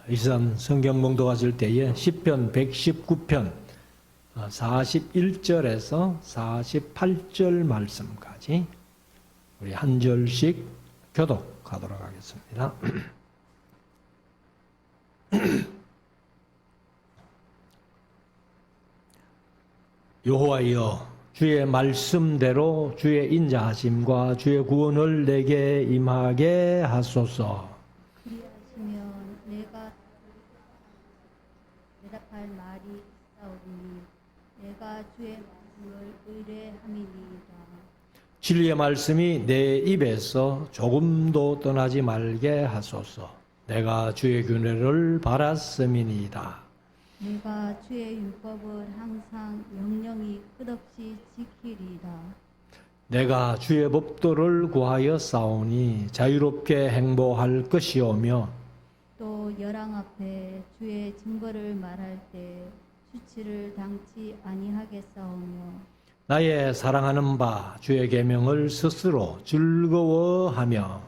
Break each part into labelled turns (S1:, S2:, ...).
S1: 이선 성경 봉독하실 때에 시편 119편 41절에서 48절 말씀까지 우리 한 절씩 교독하도록 하겠습니다. 여호와여, 주의 말씀대로 주의 인자하심과 주의 구원을 내게 임하게 하소서.
S2: 그리하시면 내가 대답할 말이 있사오니 내가 주의 말씀을 의뢰함이니이다.
S1: 진리의 말씀이 내 입에서 조금도 떠나지 말게 하소서. 내가 주의 규례를 바랐음이니이다.
S2: 내가 주의 율법을 항상 영영이 끝없이 지키리이다.
S1: 내가 주의 법도를 구하여 싸우니 자유롭게 행보할 것이오며
S2: 또 열왕 앞에 주의 증거를 말할 때 수치를 당치 아니하겠사오며
S1: 나의 사랑하는 바 주의 계명을 스스로 즐거워하며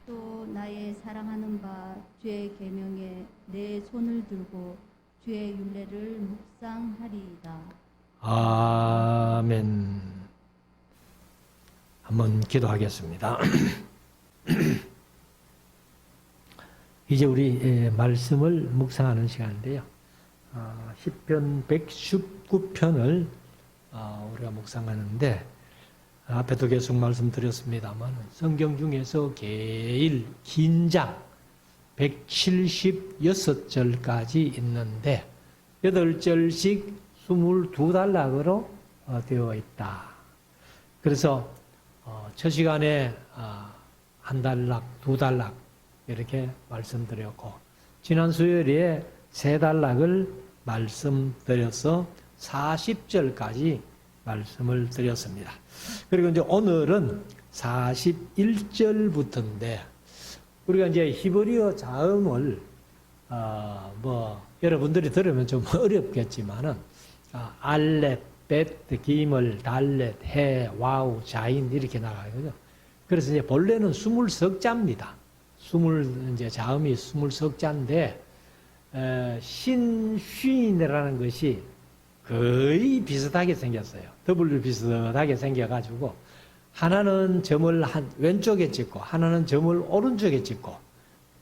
S2: 또 나의 사랑하는 바 주의 계명에 내 손을 들고 주의 율례를 묵상하리이다.
S1: 아멘. 한번 기도하겠습니다. 이제 우리 말씀을 묵상하는 시간인데요. 시편 119편을 우리가 묵상하는데 앞에도 계속 말씀드렸습니다만 성경 중에서 제일 긴 장 176절까지 있는데 8절씩 22단락으로 되어 있다. 그래서 첫 시간에 한 단락, 두 단락 이렇게 말씀드렸고 지난 수요일에 세 단락을 말씀드려서 40절까지 말씀을 드렸습니다. 그리고 이제 오늘은 41절부터인데 우리가 이제 히브리어 자음을 여러분들이 들으면 좀 어렵겠지만은 알렛, 벳, 기물, 달렛, 해, 와우, 자인 이렇게 나가거든요. 그래서 이제 본래는 20석자입니다. 이제 자음이 20석자인데 신쉬인이라는 것이 거의 비슷하게 생겼어요. W 비슷하게 생겨가지고 하나는 점을 왼쪽에 찍고 하나는 점을 오른쪽에 찍고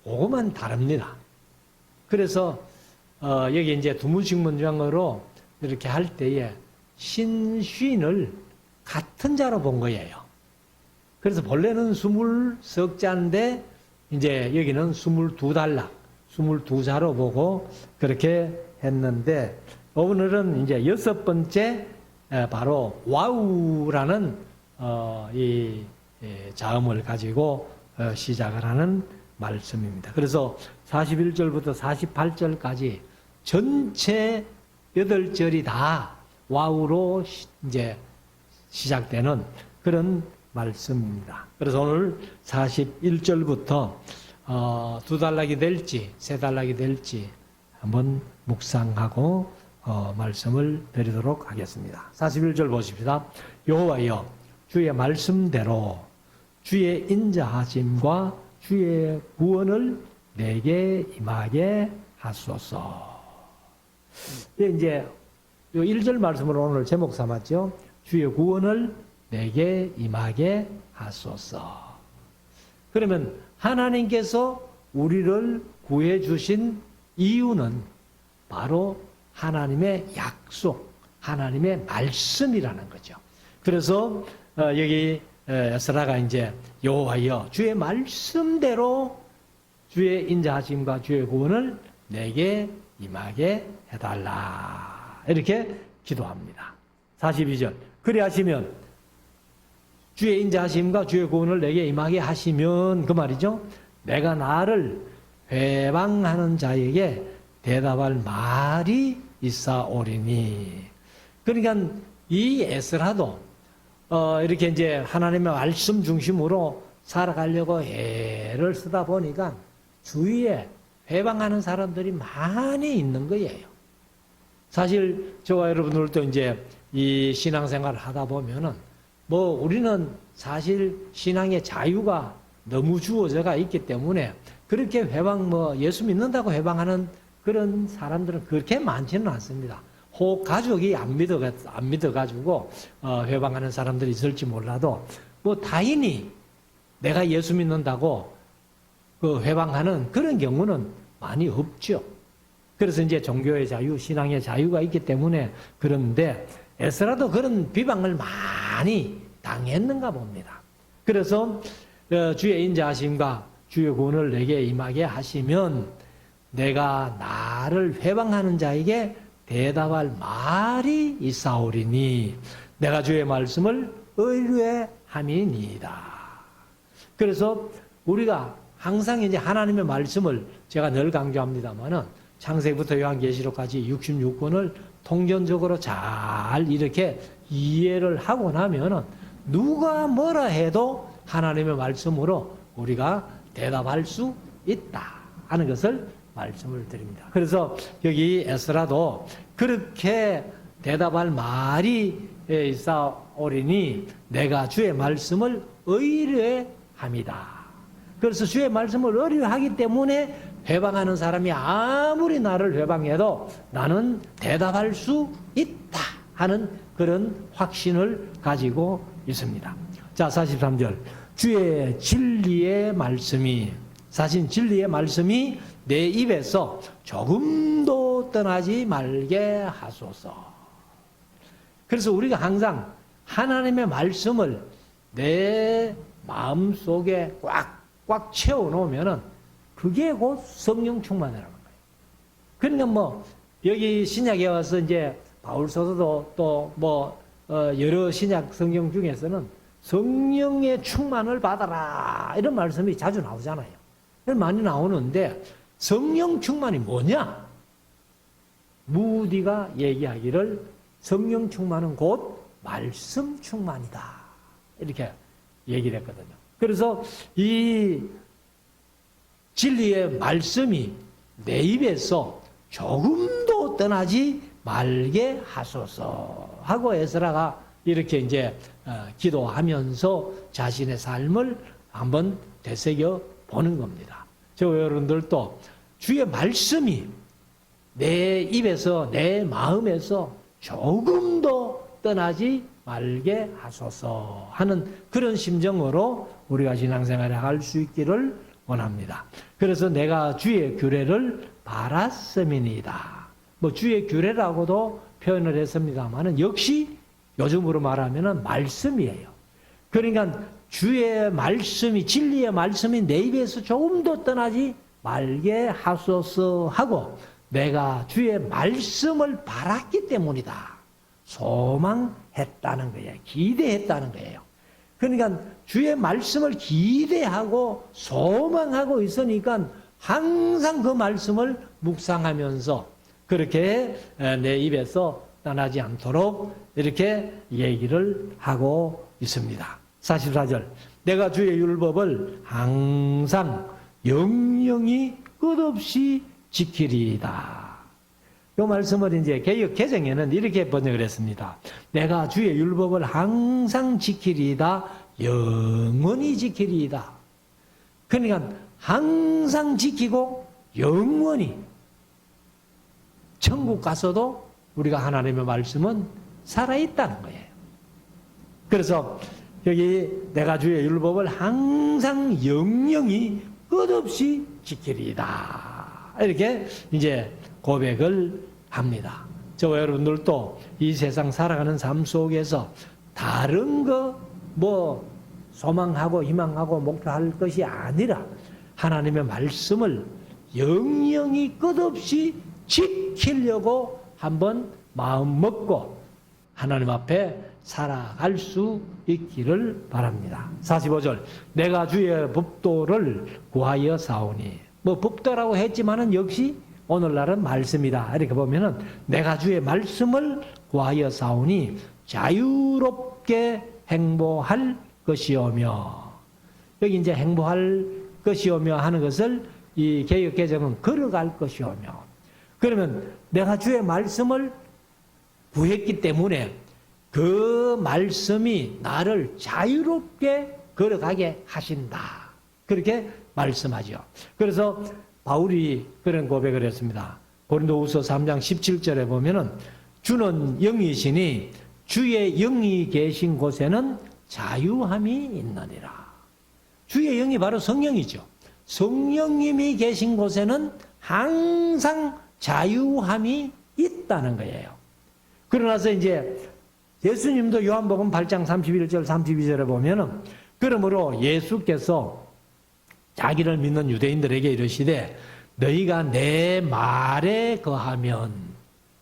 S1: 그것만 다릅니다. 그래서 여기 이제 두문식 문장으로 이렇게 할 때에 신쉰을 같은 자로 본 거예요. 그래서 본래는 20석자인데 이제 여기는 22단락, 22자로 보고 그렇게 했는데 오늘은 이제 6번째 바로 와우라는 이 자음을 가지고 시작을 하는 말씀입니다. 그래서 41절부터 48절까지 전체 8절이 다 와우로 이제 시작되는 그런 말씀입니다. 그래서 오늘 41절부터 두 단락이 될지 세 단락이 될지 한번 묵상하고 말씀을 드리도록 하겠습니다. 41절 보십시다. 여호와여, 주의 말씀대로 주의 인자하심과 주의 구원을 내게 임하게 하소서. 이제 요 1절 말씀으로 오늘 제목 삼았죠. 주의 구원을 내게 임하게 하소서. 그러면 하나님께서 우리를 구해 주신 이유는 바로 하나님의 약속, 하나님의 말씀이라는 거죠. 그래서 여기 에스라가 이제 여호와여 주의 말씀대로 주의 인자하심과 주의 구원을 내게 임하게 해달라 이렇게 기도합니다. 42절 그리하시면 주의 인자하심과 주의 구원을 내게 임하게 하시면 그 말이죠. 내가 나를 회방하는 자에게 대답할 말이 있사오리니. 그러니까 이 에스라도 이렇게 이제 하나님의 말씀 중심으로 살아가려고 애를 쓰다 보니까 주위에 회방하는 사람들이 많이 있는 거예요. 사실 저와 여러분들도 이제 이 신앙생활을 하다 보면은 우리는 사실 신앙의 자유가 너무 주어져가 있기 때문에 그렇게 예수 믿는다고 회방하는 그런 사람들은 그렇게 많지는 않습니다. 혹 가족이 안 믿어가지고 회방하는 사람들이 있을지 몰라도 타인이 내가 예수 믿는다고 회방하는 그런 경우는 많이 없죠. 그래서 이제 종교의 자유, 신앙의 자유가 있기 때문에 그런데 에스라도 그런 비방을 많이 당했는가 봅니다. 그래서 주의 인자하심과 주의 구원을 내게 임하게 하시면 내가 나를 회방하는 자에게 대답할 말이 있사오리니 내가 주의 말씀을 의뢰함이니이다. 그래서 우리가 항상 이제 하나님의 말씀을 제가 늘 강조합니다만은 창세기부터 요한계시록까지 66권을 통전적으로 잘 이렇게 이해를 하고 나면은 누가 뭐라 해도 하나님의 말씀으로 우리가 대답할 수 있다 하는 것을 말씀을 드립니다. 그래서 여기 에스라도 그렇게 대답할 말이 있사오리니 내가 주의 말씀을 의뢰합니다. 그래서 주의 말씀을 의뢰하기 때문에 회방하는 사람이 아무리 나를 회방해도 나는 대답할 수 있다 하는 그런 확신을 가지고 있습니다. 자, 43절. 주의 진리의 말씀이, 사실 진리의 말씀이 내 입에서 조금도 떠나지 말게 하소서. 그래서 우리가 항상 하나님의 말씀을 내 마음속에 꽉 채워놓으면은 그게 곧 성령 충만이라는 거예요. 그러니까 여기 신약에 와서 이제 바울서도 또 여러 신약 성경 중에서는 성령의 충만을 받아라 이런 말씀이 자주 나오잖아요. 많이 나오는데 성령 충만이 뭐냐? 무디가 얘기하기를 성령 충만은 곧 말씀 충만이다. 이렇게 얘기를 했거든요. 그래서 이 진리의 말씀이 내 입에서 조금도 떠나지 말게 하소서 하고 에스라가 이렇게 이제 기도하면서 자신의 삶을 한번 되새겨 보는 겁니다. 저 여러분들도 주의 말씀이 내 입에서 내 마음에서 조금도 떠나지 말게 하소서 하는 그런 심정으로 우리가 신앙생활을 할 수 있기를 원합니다. 그래서 내가 주의 규례를 바랐음이니이다. 주의 규례라고도 표현을 했습니다만은 역시 요즘으로 말하면은 말씀이에요. 그러니까 주의 말씀이, 진리의 말씀이 내 입에서 조금도 떠나지 말게 하소서 하고 내가 주의 말씀을 바랐기 때문이다. 소망했다는 거예요. 기대했다는 거예요. 그러니까 주의 말씀을 기대하고 소망하고 있으니까 항상 그 말씀을 묵상하면서 그렇게 내 입에서 떠나지 않도록 이렇게 얘기를 하고 있습니다. 44절. 내가 주의 율법을 항상 영영이 끝없이 지키리이다. 이 말씀을 이제 개역 개정에는 이렇게 번역을 했습니다. 내가 주의 율법을 항상 지키리이다. 영원히 지키리이다. 그러니까 항상 지키고 영원히 천국 가서도 우리가 하나님의 말씀은 살아있다는 거예요. 그래서 여기 내가 주의 율법을 항상 영영히 끝없이 지키리이다. 이렇게 이제 고백을 합니다. 저와 여러분들도 이 세상 살아가는 삶 속에서 다른 거 소망하고 희망하고 목표할 것이 아니라 하나님의 말씀을 영영히 끝없이 지키려고 한번 마음 먹고 하나님 앞에 살아갈 수 있기를 바랍니다. 45절. 내가 주의 법도를 구하여 사오니. 법도라고 했지만은 역시 오늘날은 말씀이다. 이렇게 보면은 내가 주의 말씀을 구하여 사오니 자유롭게 행보할 것이오며. 여기 이제 행보할 것이오며 하는 것을 이 개역 개정은 걸어갈 것이오며. 그러면 내가 주의 말씀을 구했기 때문에 그 말씀이 나를 자유롭게 걸어가게 하신다. 그렇게 말씀하죠. 그래서 바울이 그런 고백을 했습니다. 고린도후서 3장 17절에 보면은 주는 영이시니 주의 영이 계신 곳에는 자유함이 있느니라. 주의 영이 바로 성령이죠. 성령님이 계신 곳에는 항상 자유함이 있다는 거예요. 그러나서 이제 예수님도 요한복음 8장 31절 32절에 보면은 그러므로 예수께서 자기를 믿는 유대인들에게 이르시되 너희가 내 말에 거하면,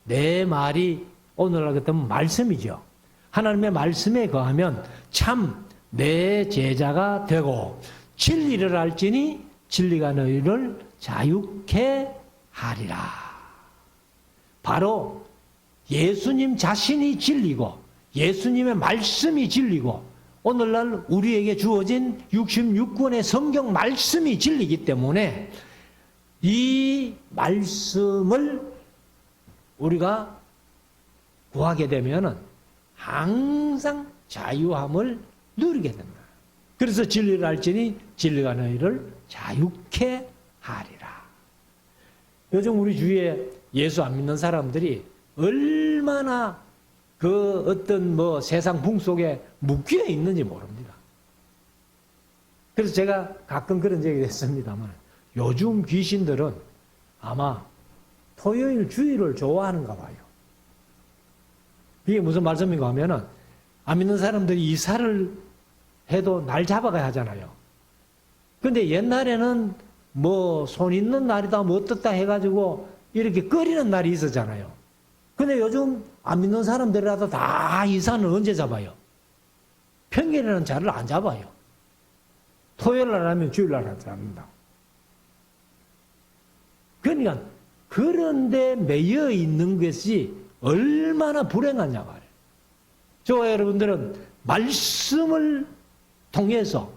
S1: 내 말이 오늘날 같은 말씀이죠. 하나님의 말씀에 거하면 참 내 제자가 되고 진리를 알지니 진리가 너희를 자유케 하리라. 바로 예수님 자신이 진리고 예수님의 말씀이 진리고 오늘날 우리에게 주어진 66권의 성경 말씀이 진리이기 때문에 이 말씀을 우리가 구하게 되면은 항상 자유함을 누리게 된다. 그래서 진리를 알지니 진리가 너희를 자유케 하리라. 요즘 우리 주위에 예수 안 믿는 사람들이 얼마나 그 어떤 뭐 세상 붕 속에 묶여 있는지 모릅니다. 그래서 제가 가끔 그런 얘기를 했습니다만 요즘 귀신들은 아마 토요일 주일을 좋아하는가 봐요. 이게 무슨 말씀인가 하면은 안 믿는 사람들이 이사를 해도 날 잡아가야 하잖아요. 근데 옛날에는 뭐 손 있는 날이다 뭐 어떻다 해가지고 이렇게 꺼리는 날이 있었잖아요. 근데 요즘 안 믿는 사람들이라도 다 이사는 언제 잡아요? 평일에는 자를 안 잡아요. 토요일 날 하면 주일 날 잡는다. 그러니까 그런데 매여 있는 것이 얼마나 불행하냐 말이에요. 저와 여러분들은 말씀을 통해서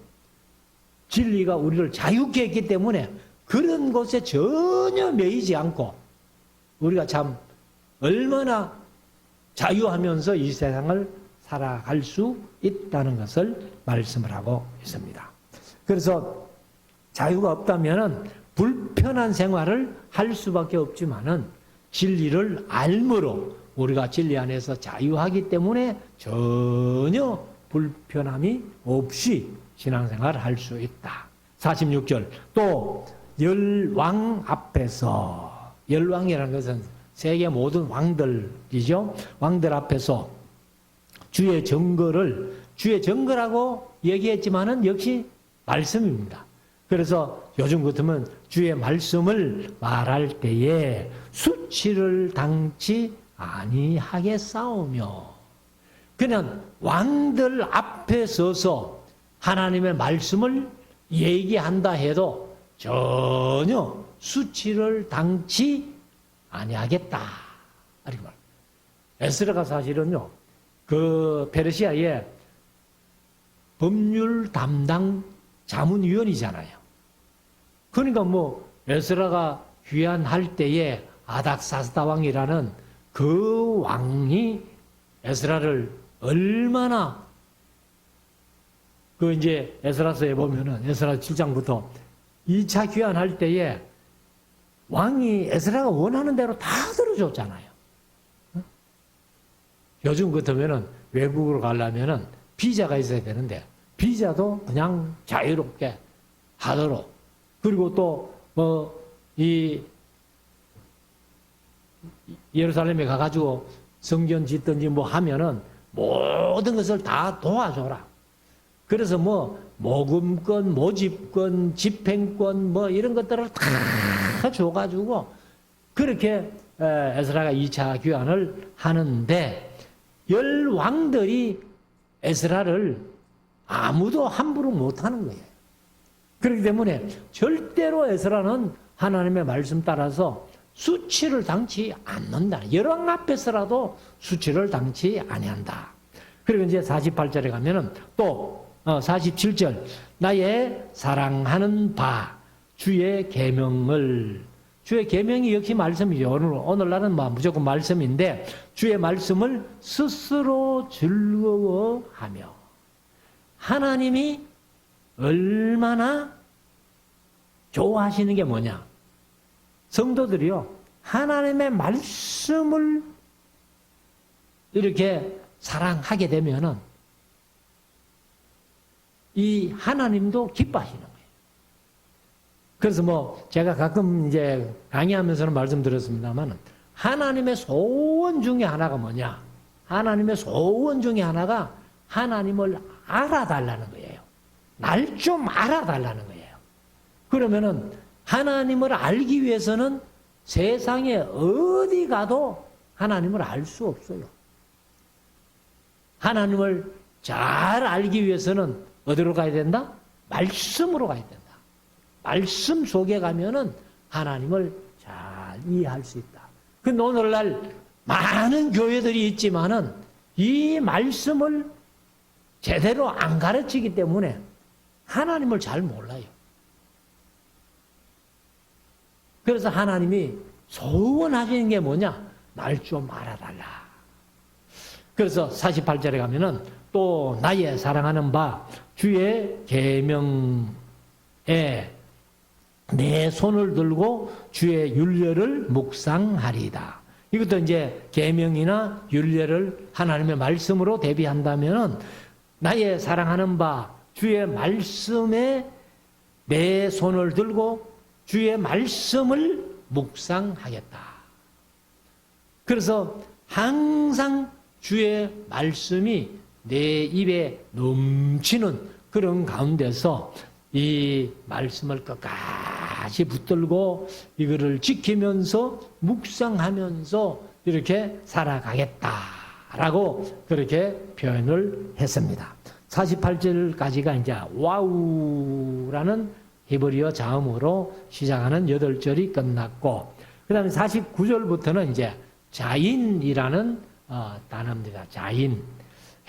S1: 진리가 우리를 자유케 했기 때문에 그런 곳에 전혀 매이지 않고 우리가 참 얼마나 자유하면서 이 세상을 살아갈 수 있다는 것을 말씀을 하고 있습니다. 그래서 자유가 없다면 불편한 생활을 할 수밖에 없지만은 진리를 알므로 우리가 진리 안에서 자유하기 때문에 전혀 불편함이 없이 신앙생활을 할 수 있다. 46절 또 열왕 앞에서, 열왕이라는 것은 세계 모든 왕들이죠. 왕들 앞에서 주의 증거라고 얘기했지만은 역시 말씀입니다. 그래서 요즘 같으면 주의 말씀을 말할 때에 수치를 당치 아니하겠사오며, 그냥 왕들 앞에 서서 하나님의 말씀을 얘기한다 해도 전혀 수치를 당치 아니하겠다. 이렇게 말. 에스라가 사실은요, 그 페르시아의 법률 담당 자문위원이잖아요. 그러니까 뭐 에스라가 귀환할 때에 아닥사스다 왕이라는 그 왕이 에스라를 얼마나 그 이제 에스라서에 보면은 에스라 7장부터 2차 귀환할 때에 왕이 에스라가 원하는 대로 다 들어줬잖아요. 요즘 같으면은 외국으로 가려면은 비자가 있어야 되는데 비자도 그냥 자유롭게 하도록, 그리고 또 뭐 이 예루살렘에 가가지고 성전 짓든지 뭐 하면은 모든 것을 다 도와줘라. 그래서 뭐 모금권, 모집권, 집행권 뭐 이런 것들을 다 줘가지고 그렇게 에스라가 2차 귀환을 하는데 열 왕들이 에스라를 아무도 함부로 못하는 거예요. 그렇기 때문에 절대로 에스라는 하나님의 말씀 따라서 수치를 당치 않는다. 열왕 앞에서라도 수치를 당치 아니한다. 그리고 이제 48절에 가면은 또 47절 나의 사랑하는 바 주의 계명을, 주의 계명이 역시 말씀이죠. 오늘날은 뭐 무조건 말씀인데 주의 말씀을 스스로 즐거워하며, 하나님이 얼마나 좋아하시는 게 뭐냐? 성도들이요, 하나님의 말씀을 이렇게 사랑하게 되면은 이 하나님도 기뻐하시는 거예요. 그래서 뭐 제가 가끔 이제 강의하면서는 말씀드렸습니다만 하나님의 소원 중에 하나가 뭐냐? 하나님의 소원 중에 하나가 하나님을 알아달라는 거예요. 날 좀 알아달라는 거예요. 그러면은 하나님을 알기 위해서는 세상에 어디 가도 하나님을 알 수 없어요. 하나님을 잘 알기 위해서는 어디로 가야 된다? 말씀으로 가야 된다. 말씀 속에 가면은 하나님을 잘 이해할 수 있다. 근데 오늘날 많은 교회들이 있지만은 이 말씀을 제대로 안 가르치기 때문에 하나님을 잘 몰라요. 그래서 하나님이 소원하시는 게 뭐냐? 날 좀 알아달라. 그래서 48절에 가면은 또 나의 사랑하는 바 주의 계명에 내 손을 들고 주의 율례를 묵상하리이다. 이것도 이제 계명이나 율례를 하나님의 말씀으로 대비한다면은 나의 사랑하는 바 주의 말씀에 내 손을 들고 주의 말씀을 묵상하겠다. 그래서 항상 주의 말씀이 내 입에 넘치는 그런 가운데서 이 말씀을 끝까지 붙들고 이거를 지키면서 묵상하면서 이렇게 살아가겠다라고 그렇게 표현을 했습니다. 48절까지가 이제 와우라는 히브리어 자음으로 시작하는 8절이 끝났고, 그 다음에 49절부터는 이제 자인이라는 단어입니다. 자인,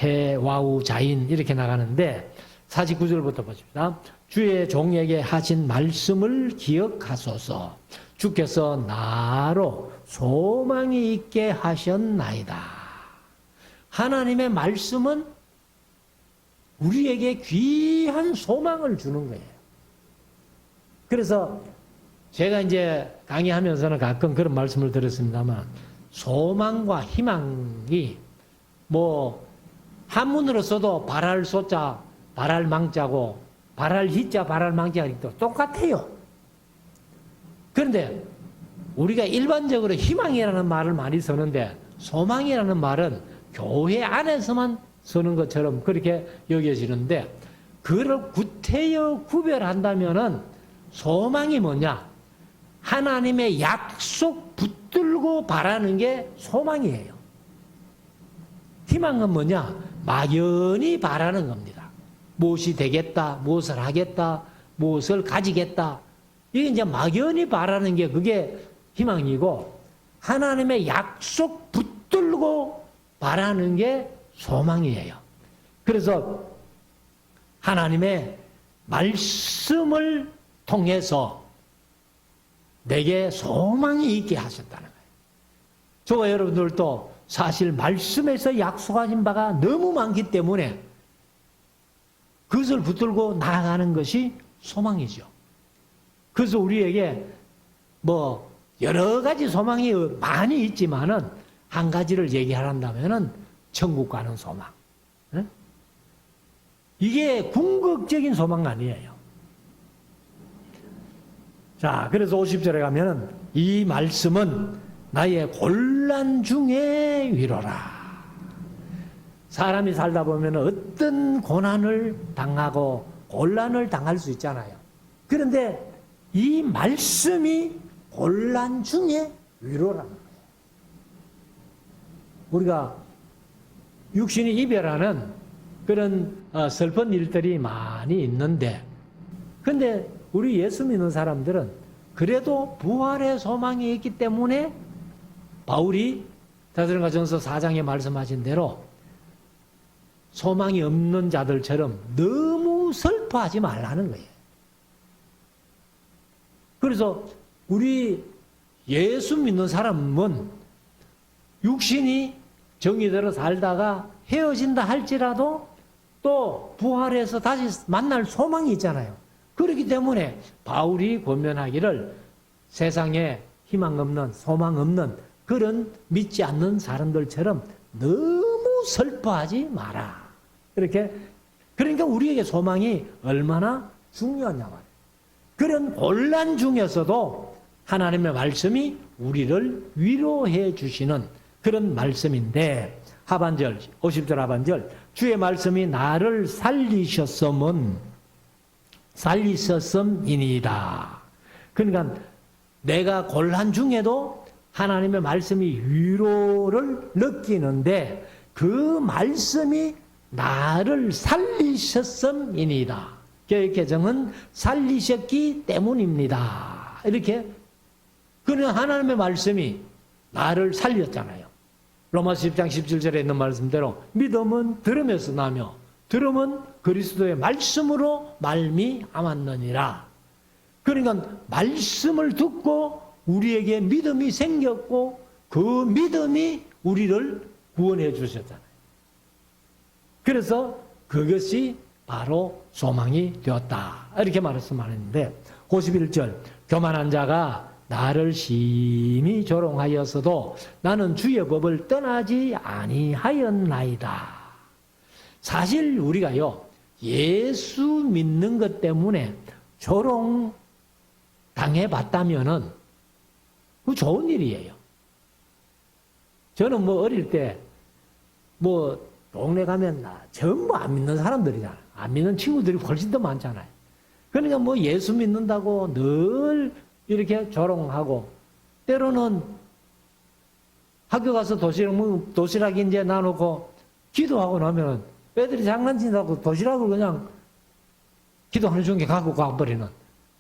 S1: 해, 와우, 자인 이렇게 나가는데 49절부터 보십시다. 주의 종에게 하신 말씀을 기억하소서. 주께서 나로 소망이 있게 하셨나이다. 하나님의 말씀은 우리에게 귀한 소망을 주는 거예요. 그래서 제가 이제 강의하면서는 가끔 그런 말씀을 드렸습니다만, 소망과 희망이 뭐 한문으로 써도 바랄 소자, 바랄 망자고 바랄 희자, 바랄 망자가 똑같아요. 그런데 우리가 일반적으로 희망이라는 말을 많이 쓰는데 소망이라는 말은 교회 안에서만 쓰는 것처럼 그렇게 여겨지는데, 그걸 구태여 구별한다면은 소망이 뭐냐? 하나님의 약속 붙들고 바라는 게 소망이에요. 희망은 뭐냐? 막연히 바라는 겁니다. 무엇이 되겠다, 무엇을 하겠다, 무엇을 가지겠다. 이게 이제 막연히 바라는 게 그게 희망이고, 하나님의 약속 붙들고 바라는 게 소망이에요. 그래서 하나님의 말씀을 통해서 내게 소망이 있게 하셨다는 거예요. 저와 여러분들도 사실 말씀에서 약속하신 바가 너무 많기 때문에 그것을 붙들고 나아가는 것이 소망이죠. 그래서 우리에게 뭐 여러 가지 소망이 많이 있지만은 한 가지를 얘기하란다면은 천국 가는 소망. 이게 궁극적인 소망 아니에요. 자, 그래서 50절에 가면은 이 말씀은 나의 곤란 중에 위로라. 사람이 살다 보면 어떤 고난을 당하고 곤란을 당할 수 있잖아요. 그런데 이 말씀이 곤란 중에 위로라는 거예요. 우리가 육신이 이별하는 그런 슬픈 일들이 많이 있는데, 근데 우리 예수 믿는 사람들은 그래도 부활의 소망이 있기 때문에 바울이 데살로니가전서 4장에 말씀하신 대로 소망이 없는 자들처럼 너무 슬퍼하지 말라는 거예요. 그래서 우리 예수 믿는 사람은 육신이 정의대로 살다가 헤어진다 할지라도 또 부활해서 다시 만날 소망이 있잖아요. 그렇기 때문에 바울이 권면하기를 세상에 희망 없는, 소망 없는 그런 믿지 않는 사람들처럼 너무 슬퍼하지 마라. 이렇게. 그러니까 우리에게 소망이 얼마나 중요하냐 말이에요. 그런 곤란 중에서도 하나님의 말씀이 우리를 위로해 주시는 그런 말씀인데, 하반절, 50절 하반절, 주의 말씀이 나를 살리셨음이니이다. 그러니까 내가 곤란 중에도 하나님의 말씀이 위로를 느끼는데 그 말씀이 나를 살리셨음이니이다. 교육개정은 살리셨기 때문입니다. 이렇게. 그는 하나님의 말씀이 나를 살렸잖아요. 로마서 10장 17절에 있는 말씀대로 믿음은 들음에서 나며 들음은 그리스도의 말씀으로 말미암았느니라. 그러니까 말씀을 듣고 우리에게 믿음이 생겼고 그 믿음이 우리를 구원해 주셨잖아요. 그래서 그것이 바로 소망이 되었다. 이렇게 말씀하는데 51절, 교만한 자가 나를 심히 조롱하였어도 나는 주의 법을 떠나지 아니하였나이다. 사실 우리가요, 예수 믿는 것 때문에 조롱 당해봤다면은 그 좋은 일이에요. 저는 뭐 어릴 때 뭐 동네 가면 전부 안 믿는 사람들이잖아요. 안 믿는 친구들이 훨씬 더 많잖아요. 그러니까 뭐 예수 믿는다고 늘 이렇게 조롱하고, 때로는 학교 가서 도시락 이제 나누고 기도하고 나면 애들이 장난친다고 도시락을 그냥 기도하는 중에 갖고 가버리는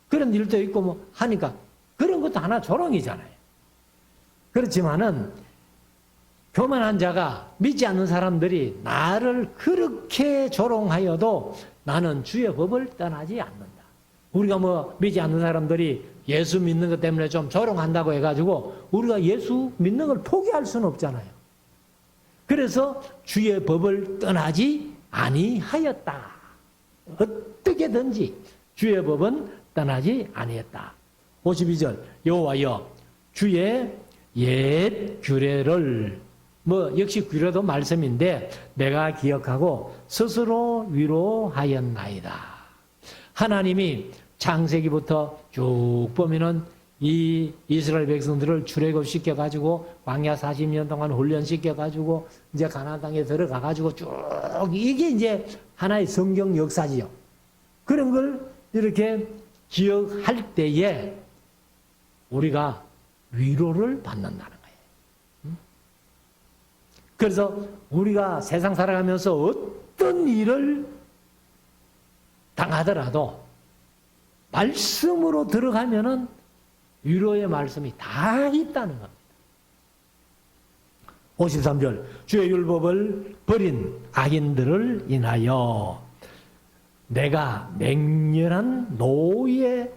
S1: 그런 일도 있고 뭐 하니까 그런 것도 하나 조롱이잖아요. 그렇지만은 교만한 자가, 믿지 않는 사람들이 나를 그렇게 조롱하여도 나는 주의 법을 떠나지 않는다. 우리가 뭐 믿지 않는 사람들이 예수 믿는 것 때문에 좀 조롱한다고 해가지고 우리가 예수 믿는 걸 포기할 수는 없잖아요. 그래서 주의 법을 떠나지 아니하였다. 어떻게든지 주의 법은 떠나지 아니했다. 52절, 여호와여 주의 옛 규례를, 뭐 역시 규례도 말씀인데 내가 기억하고 스스로 위로하였나이다. 하나님이 창세기부터 쭉 보면은 이 이스라엘 백성들을 출애굽시켜가지고 광야 40년 동안 훈련시켜가지고 이제 가나안 땅에 들어가가지고 쭉 이게 이제 하나의 성경 역사지요. 그런 걸 이렇게 기억할 때에 우리가 위로를 받는다는 거예요. 그래서 우리가 세상 살아가면서 어떤 일을 당하더라도 말씀으로 들어가면은 위로의 말씀이 다 있다는 겁니다. 53절, 주의 율법을 버린 악인들을 인하여 내가 맹렬한 노에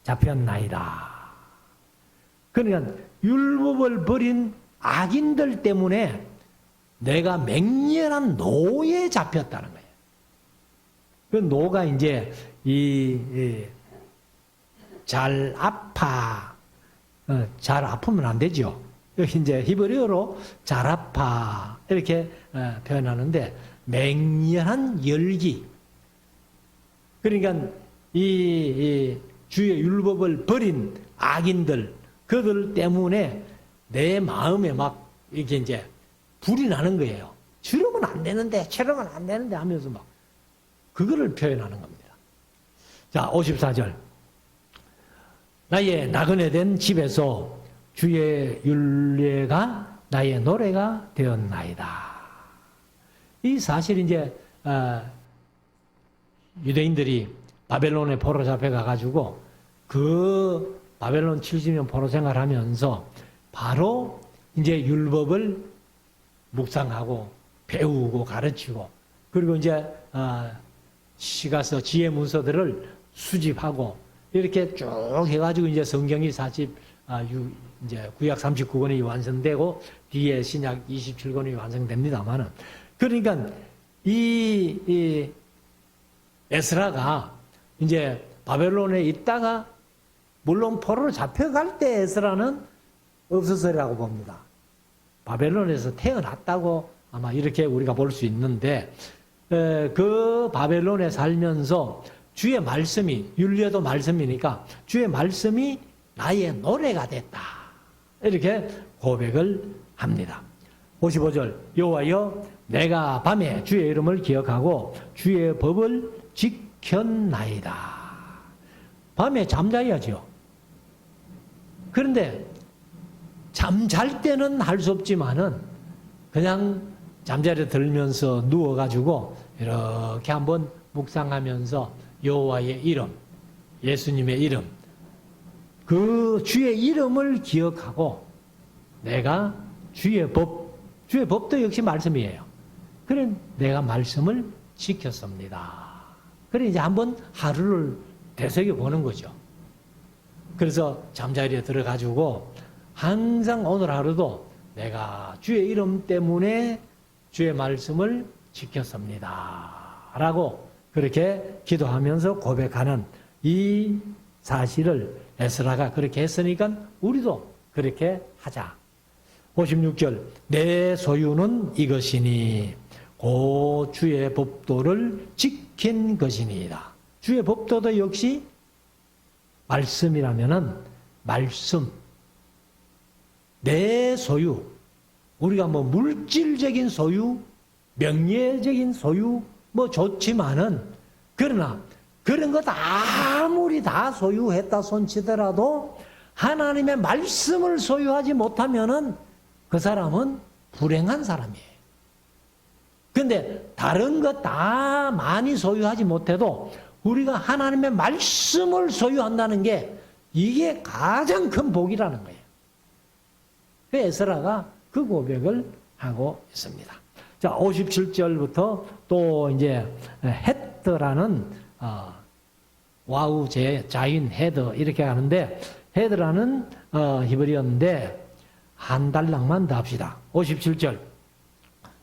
S1: 잡혔나이다. 그러니까 율법을 버린 악인들 때문에 내가 맹렬한 노에 잡혔다는 거예요. 그 노가 이제 잘 아파, 잘 아프면 안 되죠. 여기 이제 히브리어로 잘 아파 이렇게 표현하는데 맹렬한 열기. 그러니까 이 주의 율법을 버린 악인들, 그들 때문에 내 마음에 막 이렇게 이제 불이 나는 거예요. 저러면 안 되는데, 저러면 안 되는데 하면서 막 그거를 표현하는 겁니다. 자, 54절. 나의 나그네 된 집에서 주의 율례가 나의 노래가 되었나이다. 이 사실 이제 유대인들이 바벨론에 포로 잡혀가가지고 그 바벨론 70년 포로 생활하면서 바로 이제 율법을 묵상하고 배우고 가르치고 그리고 이제 시가서 지혜 문서들을 수집하고 이렇게 쭉 해가지고 이제 성경이 이제 구약 39권이 완성되고 뒤에 신약 27권이 완성됩니다만은 그러니까 이 에스라가 이제 바벨론에 있다가 물론 포로로 잡혀갈 때 에스라는 없었으리라고 봅니다. 바벨론에서 태어났다고 아마 이렇게 우리가 볼 수 있는데 그 바벨론에 살면서 주의 말씀이 율례도 말씀이니까 주의 말씀이 나의 노래가 됐다. 이렇게 고백을 합니다. 55절 여호와여 내가 밤에 주의 이름을 기억하고 주의 법을 지켰나이다. 밤에 잠자야죠. 그런데 잠잘 때는 할 수 없지만은 그냥 잠자리에 들면서 누워가지고 이렇게 한번 묵상하면서 여호와의 이름, 예수님의 이름, 그 주의 이름을 기억하고 내가 주의 법도 역시 말씀이에요. 그래 내가 말씀을 지켰습니다. 그래 이제 한번 하루를 되새겨 보는 거죠. 그래서 잠자리에 들어가지고 항상 오늘 하루도 내가 주의 이름 때문에 주의 말씀을 지켰습니다. 라고 그렇게 기도하면서 고백하는 이 사실을 에스라가 그렇게 했으니까 우리도 그렇게 하자. 56절 내 소유는 이것이니 고 주의 법도를 지킨 것이니이다. 주의 법도도 역시 말씀이라면은 말씀, 내 소유, 우리가 뭐 물질적인 소유, 명예적인 소유 뭐 좋지만은 그러나 그런 것 아무리 다 소유했다 손치더라도 하나님의 말씀을 소유하지 못하면은 그 사람은 불행한 사람이에요. 근데 다른 것 다 많이 소유하지 못해도 우리가 하나님의 말씀을 소유한다는 게 이게 가장 큰 복이라는 거예요. 그 에스라가 그 고백을 하고 있습니다. 자, 57절부터 또 이제 헤드라는 와우 제 자인 헤드 이렇게 하는데 헤드라는 히브리어인데 한 달락만 더 합시다. 57절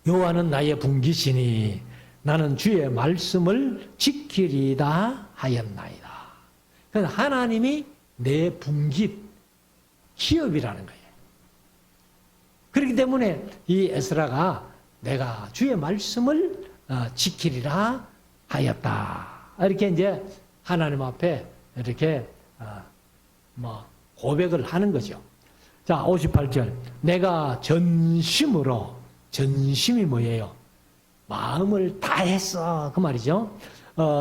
S1: 여호와는 나의 분기시니 나는 주의 말씀을 지키리다 하였나이다. 그러니까 하나님이 내 분깃, 기업이라는 거예요. 그렇기 때문에 이 에스라가 내가 주의 말씀을 지키리라 하였다. 이렇게 이제 하나님 앞에 이렇게 고백을 하는 거죠. 자, 58절. 내가 전심으로, 전심이 뭐예요? 마음을 다했어. 그 말이죠.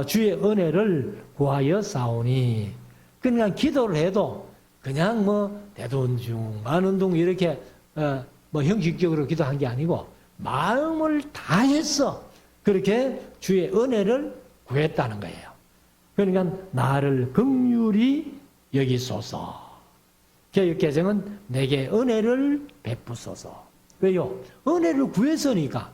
S1: 주의 은혜를 구하여 싸우니. 그러니까 기도를 해도 그냥 대돈중, 만운동 이렇게 형식적으로 기도한 게 아니고 마음을 다했어. 그렇게 주의 은혜를 구했다는 거예요. 그러니까 나를 긍휼히 여기소서. 개역개정은 내게 은혜를 베푸소서. 왜요? 은혜를 구했으니까.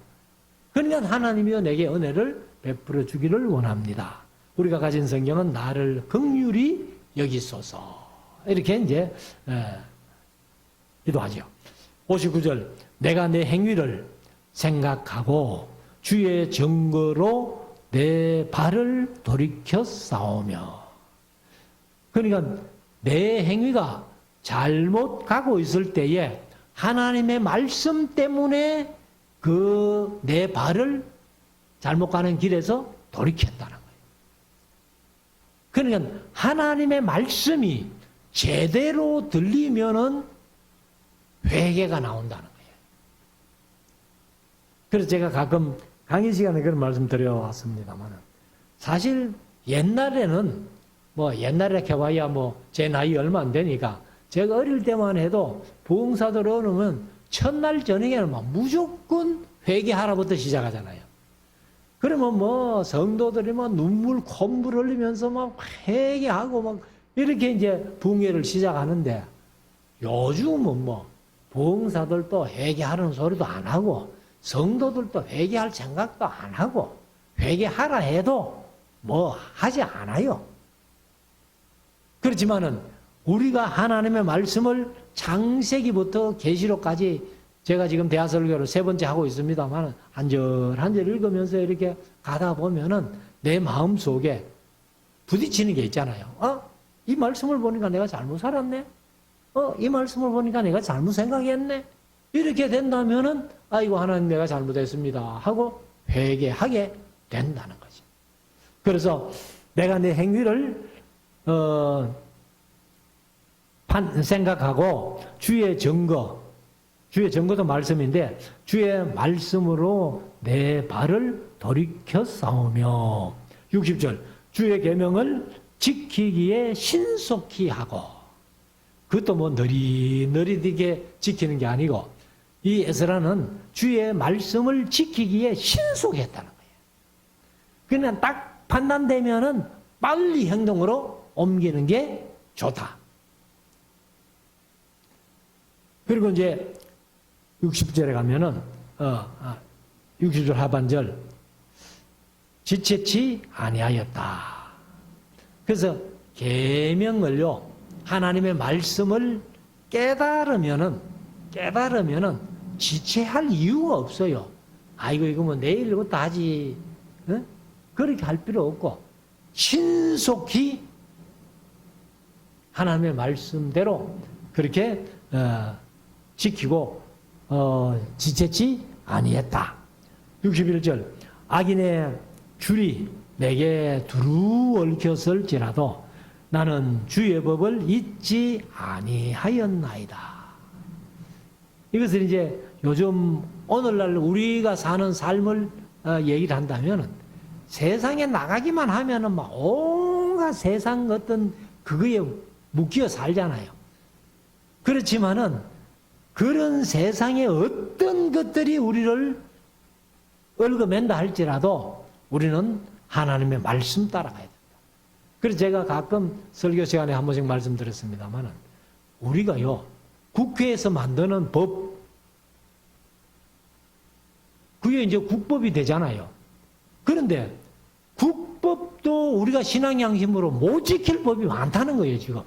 S1: 그러니까 하나님이여 내게 은혜를 베풀어 주기를 원합니다. 우리가 가진 성경은 나를 긍휼히 여기소서. 이렇게 이제 기도하죠. 59절 내가 내 행위를 생각하고 주의 증거로 내 발을 돌이켜 싸우며. 그러니까 내 행위가 잘못 가고 있을 때에 하나님의 말씀 때문에 그 내 발을 잘못 가는 길에서 돌이켰다는 거예요. 그러니까 하나님의 말씀이 제대로 들리면은 회개가 나온다는 거예요. 그래서 제가 가끔 강의 시간에 그런 말씀 드려왔습니다만 사실 옛날에는 옛날에 개와야 제 나이 얼마 안 되니까 제가 어릴 때만 해도 부흥사들 오면 첫날 저녁에는 무조건 회개하라부터 시작하잖아요. 그러면 성도들이 눈물 콧물 흘리면서 회개하고 이렇게 이제 부흥회를 시작하는데 요즘은 부흥사들도 회개하는 소리도 안 하고 성도들도 회개할 생각도 안 하고 회개하라 해도 하지 않아요. 그렇지만은 우리가 하나님의 말씀을 창세기부터 계시록까지 제가 지금 대하설교를 3번째 하고 있습니다만 한절 읽으면서 이렇게 가다 보면은 내 마음 속에 부딪히는 게 있잖아요. 이 말씀을 보니까 내가 잘못 살았네? 이 말씀을 보니까 내가 잘못 생각했네? 이렇게 된다면은, 아이고, 하나님 내가 잘못했습니다. 하고 회개하게 된다는 거지. 그래서 내가 내 행위를, 생각하고 주의 증거도 말씀인데, 주의 말씀으로 내 발을 돌이켜 싸우며, 60절, 주의 계명을 지키기에 신속히 하고, 그것도 뭐 느리게 지키는 게 아니고, 이 에스라는 주의 말씀을 지키기에 신속했다는 거예요. 그냥 딱 판단되면은 빨리 행동으로 옮기는 게 좋다. 그리고 이제 60절에 가면은 60절 하반절 지체치 아니하였다. 그래서 계명을요, 하나님의 말씀을 깨달으면은 지체할 이유가 없어요. 아이고 이거 뭐 내일부터 하지, 그렇게 할 필요 없고 신속히 하나님의 말씀대로 그렇게 지키고 지체치 아니했다. 61절, 악인의 줄이 내게 두루 얽혔을지라도 나는 주의 법을 잊지 아니하였나이다. 이것을 이제 요즘 오늘날 우리가 사는 삶을 얘기를 한다면 세상에 나가기만 하면은 막 온갖 세상 어떤 그거에 묶여 살잖아요. 그렇지만은 그런 세상의 어떤 것들이 우리를 얽어맨다 할지라도 우리는 하나님의 말씀 따라가야 된다. 그래서 제가 가끔 설교 시간에 한 번씩 말씀드렸습니다만은 우리가요, 국회에서 만드는 법, 그게 이제 국법이 되잖아요. 그런데 국법도 우리가 신앙 양심으로 못 지킬 법이 많다는 거예요, 지금.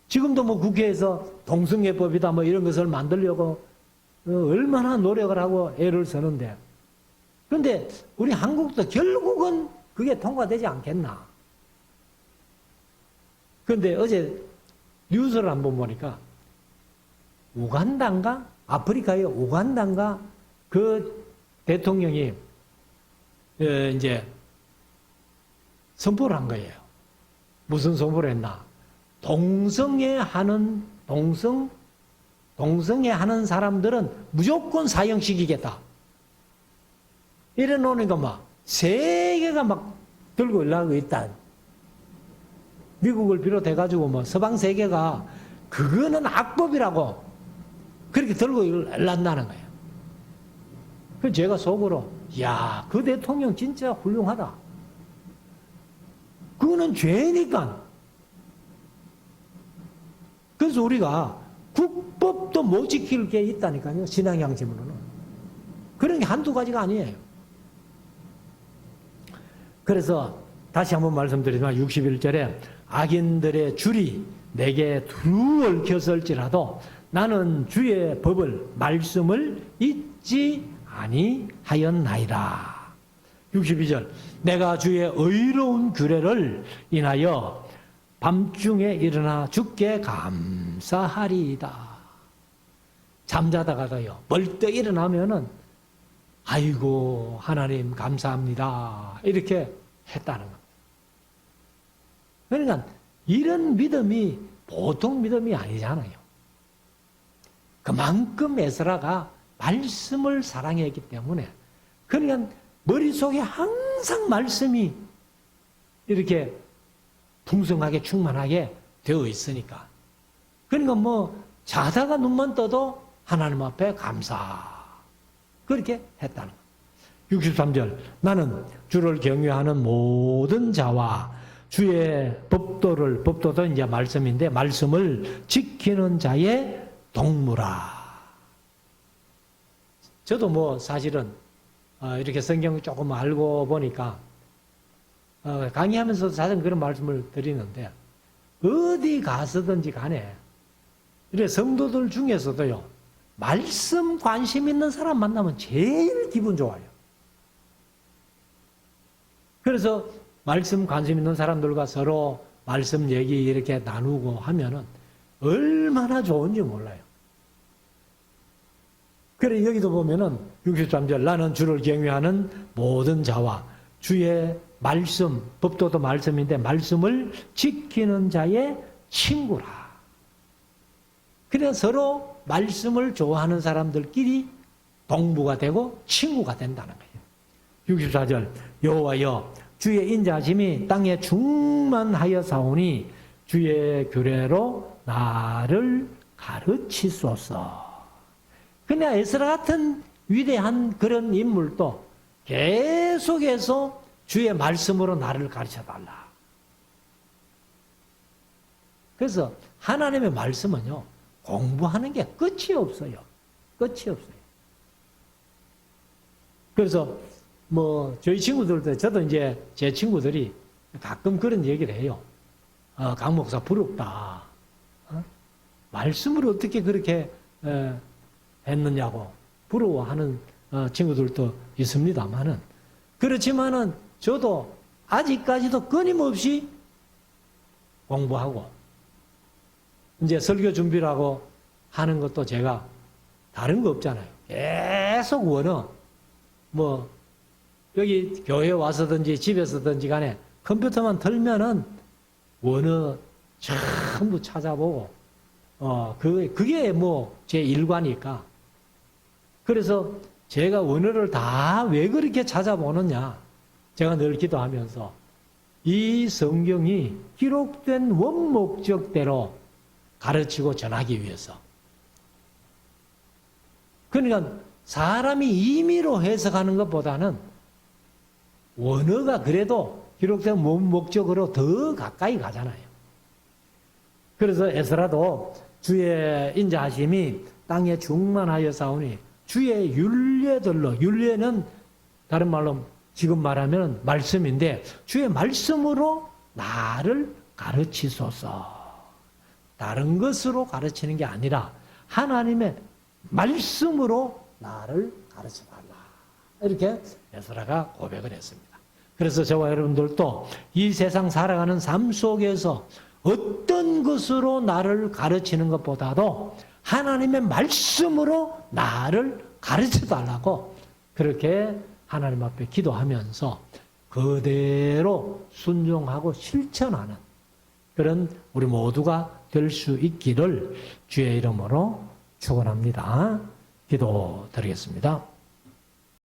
S1: 지금도 뭐 국회에서 동성애법이다 뭐 이런 것을 만들려고 얼마나 노력을 하고 애를 쓰는데, 그런데 우리 한국도 결국은 그게 통과되지 않겠나. 그런데 어제 뉴스를 한번 보니까 우간다인가? 아프리카의 우간다인가? 그 대통령이 이제 선포를 한 거예요. 무슨 선포를 했나? 동성애 하는 사람들은 무조건 사형시키겠다. 이래 놓으니까 막 세계가 막 들고 올라가고 있다. 미국을 비롯해가지고 뭐 서방 세계가 그거는 악법이라고 그렇게 들고 올란다는 거예요. 그래서 제가 속으로, 야, 그 대통령 진짜 훌륭하다. 그거는 죄니까. 그래서 우리가 국법도 못 지킬 게 있다니까요, 신앙 양심으로는. 그런 게 한두 가지가 아니에요. 그래서 다시 한번 말씀드리지만 61절에 악인들의 줄이 내게 두루 얽혔을지라도 나는 주의 법을, 말씀을 잊지 아니하였나이다. 62절, 내가 주의 의로운 규례를 인하여 밤중에 일어나 주께 감사하리이다. 잠자다가도요, 벌떡 일어나면은 아이고 하나님 감사합니다 이렇게 했다는 겁니다. 그러니까 이런 믿음이 보통 믿음이 아니잖아요. 그만큼 에스라가 말씀을 사랑했기 때문에, 그러니까 머릿속에 항상 말씀이 이렇게 풍성하게 충만하게 되어 있으니까, 그러니까 뭐 자다가 눈만 떠도 하나님 앞에 감사, 그렇게 했다는 거예요. 63절, 나는 주를 경외하는 모든 자와 주의 법도도 이제 말씀인데 말씀을 지키는 자의 동무라. 저도 뭐 사실은 이렇게 성경을 조금 알고 보니까 강의하면서도 자주 그런 말씀을 드리는데, 어디 가서든지 간에 이래 성도들 중에서도요, 말씀 관심 있는 사람 만나면 제일 기분 좋아요. 그래서 말씀 관심 있는 사람들과 서로 말씀 얘기 이렇게 나누고 하면은 얼마나 좋은지 몰라요. 그래, 여기도 보면은 63절, 나는 주를 경외하는 모든 자와 주의 말씀, 법도도 말씀인데 말씀을 지키는 자의 친구라. 그래, 서로 말씀을 좋아하는 사람들끼리 동무가 되고 친구가 된다는 거예요. 64절, 여호와여 주의 인자하심이 땅에 충만하여 사오니 주의 규례로 나를 가르치소서. 그냥 에스라 같은 위대한 그런 인물도 계속해서 주의 말씀으로 나를 가르쳐달라. 그래서 하나님의 말씀은요, 공부하는 게 끝이 없어요. 끝이 없어요. 그래서 저희 친구들도, 저도 이제 제 친구들이 가끔 그런 얘기를 해요. 강 목사 부럽다. 말씀을 어떻게 그렇게 했느냐고 부러워하는 친구들도 있습니다만은, 그렇지만은 저도 아직까지도 끊임없이 공부하고 이제 설교 준비라고 하는 것도 제가 다른 거 없잖아요. 계속 원어 여기 교회 와서든지 집에서든지 간에 컴퓨터만 틀면은 원어 전부 찾아보고 그게 제 일과니까. 그래서 제가 원어를 다 왜 그렇게 찾아보느냐, 제가 늘 기도하면서 이 성경이 기록된 원목적대로 가르치고 전하기 위해서. 그러니까 사람이 임의로 해석하는 것보다는 원어가 그래도 기록된 원목적으로 더 가까이 가잖아요. 그래서 에스라도 주의 인자하심이 땅에 충만하여 사오니 주의 율례들로, 율례는 다른 말로 지금 말하면 말씀인데, 주의 말씀으로 나를 가르치소서. 다른 것으로 가르치는 게 아니라 하나님의 말씀으로 나를 가르쳐달라. 이렇게 에스라가 고백을 했습니다. 그래서 저와 여러분들도 이 세상 살아가는 삶 속에서 어떤 것으로 나를 가르치는 것보다도 하나님의 말씀으로 나를 가르쳐달라고 그렇게 하나님 앞에 기도하면서 그대로 순종하고 실천하는 그런 우리 모두가 될 수 있기를 주의 이름으로 축원합니다. 기도드리겠습니다.